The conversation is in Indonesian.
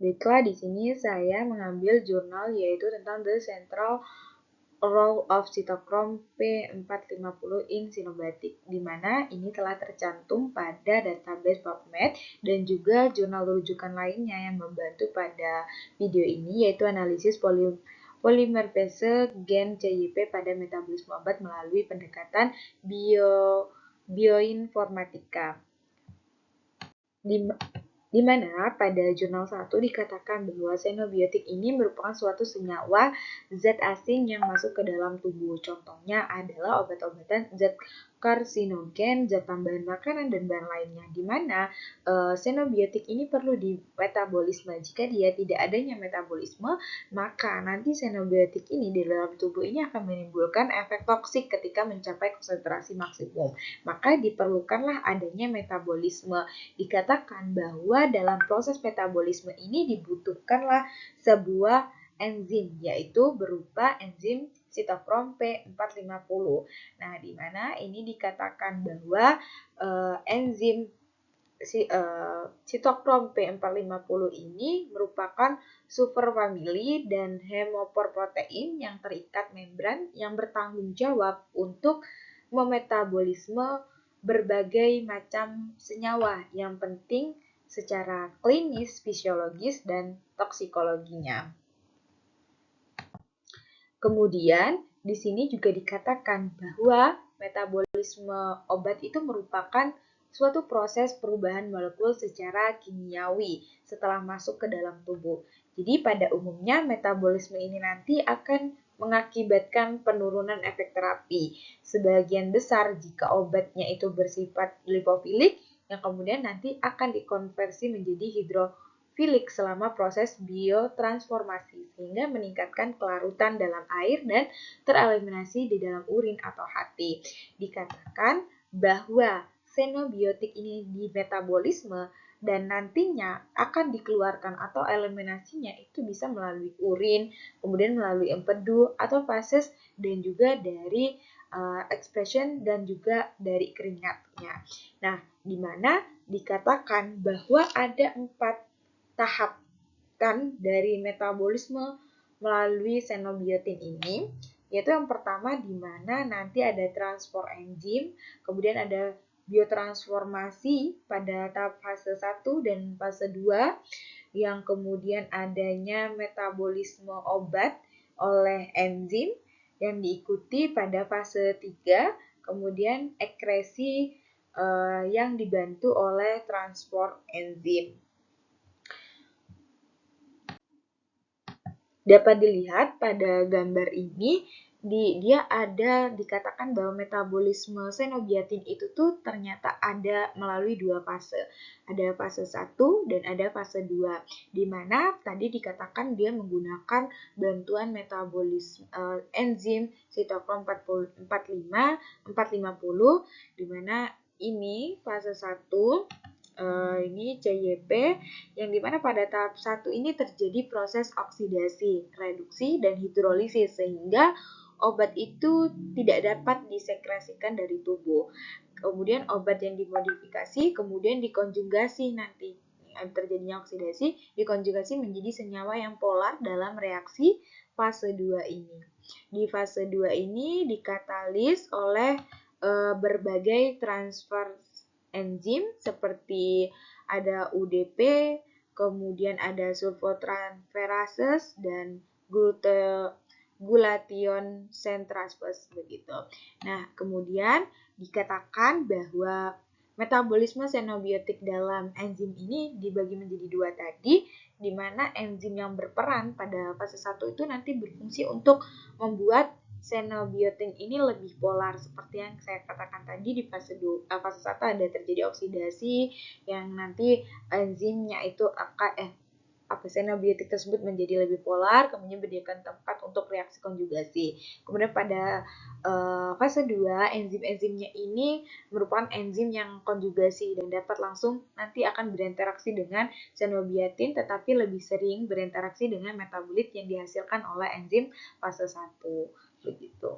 Baiklah, di sini saya mengambil jurnal yaitu tentang The Central Role of Cytochrome P450 in Cyanobatic, di mana ini telah tercantum pada database PubMed dan juga jurnal rujukan lainnya yang membantu pada video ini, yaitu analisis polimerase gen CYP pada metabolisme obat melalui pendekatan bioinformatika. Di mana pada jurnal 1 dikatakan bahwa xenobiotik ini merupakan suatu senyawa zat asing yang masuk ke dalam tubuh. Contohnya adalah obat-obatan, zat karsinogen, zat tambahan makanan, dan bahan lainnya. Di mana xenobiotik ini perlu di metabolisme. Jika dia tidak adanya metabolisme, maka nanti xenobiotik ini di dalam tubuh ini akan menimbulkan efek toksik ketika mencapai konsentrasi maksimum. Maka diperlukanlah adanya metabolisme. Dikatakan bahwa dalam proses metabolisme ini dibutuhkanlah sebuah enzim, yaitu berupa enzim Cytochrome P450. Nah, di mana ini dikatakan bahwa enzim Cytochrome P450 ini merupakan superfamili dan hemoporotein yang terikat membran yang bertanggung jawab untuk memetabolisme berbagai macam senyawa yang penting secara klinis, fisiologis, dan toksikologinya. Kemudian, di sini juga dikatakan bahwa metabolisme obat itu merupakan suatu proses perubahan molekul secara kimiawi setelah masuk ke dalam tubuh. Jadi pada umumnya metabolisme ini nanti akan mengakibatkan penurunan efek terapi. Sebagian besar jika obatnya itu bersifat lipofilik yang kemudian nanti akan dikonversi menjadi hidrofilik selama proses biotransformasi sehingga meningkatkan kelarutan dalam air dan tereliminasi di dalam urin atau hati. Dikatakan bahwa xenobiotik ini di metabolisme dan nantinya akan dikeluarkan atau eliminasinya itu bisa melalui urin, kemudian melalui empedu atau fases dan juga dari expression dan juga dari keringatnya. Nah, di mana dikatakan bahwa ada 4 tahap kan dari metabolisme melalui xenobiotin ini, yaitu yang pertama di mana nanti ada transport enzim, kemudian ada biotransformasi pada tahap fase 1 dan fase 2, yang kemudian adanya metabolisme obat oleh enzim yang diikuti pada fase 3, kemudian ekresi yang dibantu oleh transport enzim. Dapat dilihat pada gambar ini, dia ada dikatakan bahwa metabolisme xenobiotin itu tuh ternyata ada melalui 2 fase. Ada fase 1 dan ada fase 2. Di mana tadi dikatakan dia menggunakan bantuan metabolisme enzim Cytochrome 450, di mana ini fase 1 ini CYP, yang dimana pada tahap 1 ini terjadi proses oksidasi, reduksi, dan hidrolisis sehingga obat itu tidak dapat disekresikan dari tubuh. Kemudian obat yang dimodifikasi kemudian dikonjugasi nanti. Terjadinya oksidasi, dikonjugasi menjadi senyawa yang polar dalam reaksi fase 2 ini. Di fase 2 ini dikatalis oleh berbagai transfer enzim seperti ada UDP, kemudian ada sulfotransferases dan glutathione transferase begitu. Nah, kemudian dikatakan bahwa metabolisme xenobiotik dalam enzim ini dibagi menjadi 2 tadi, di mana enzim yang berperan pada fase 1 itu nanti berfungsi untuk membuat xenobiotin ini lebih polar seperti yang saya katakan tadi. Di fase 1 ada terjadi oksidasi yang nanti enzimnya itu akan xenobiotik tersebut menjadi lebih polar, kemudian menyediakan tempat untuk reaksi konjugasi. Kemudian pada fase 2, enzim-enzimnya ini merupakan enzim yang konjugasi dan dapat langsung nanti akan berinteraksi dengan xenobiotin, tetapi lebih sering berinteraksi dengan metabolit yang dihasilkan oleh enzim fase 1. Begitu.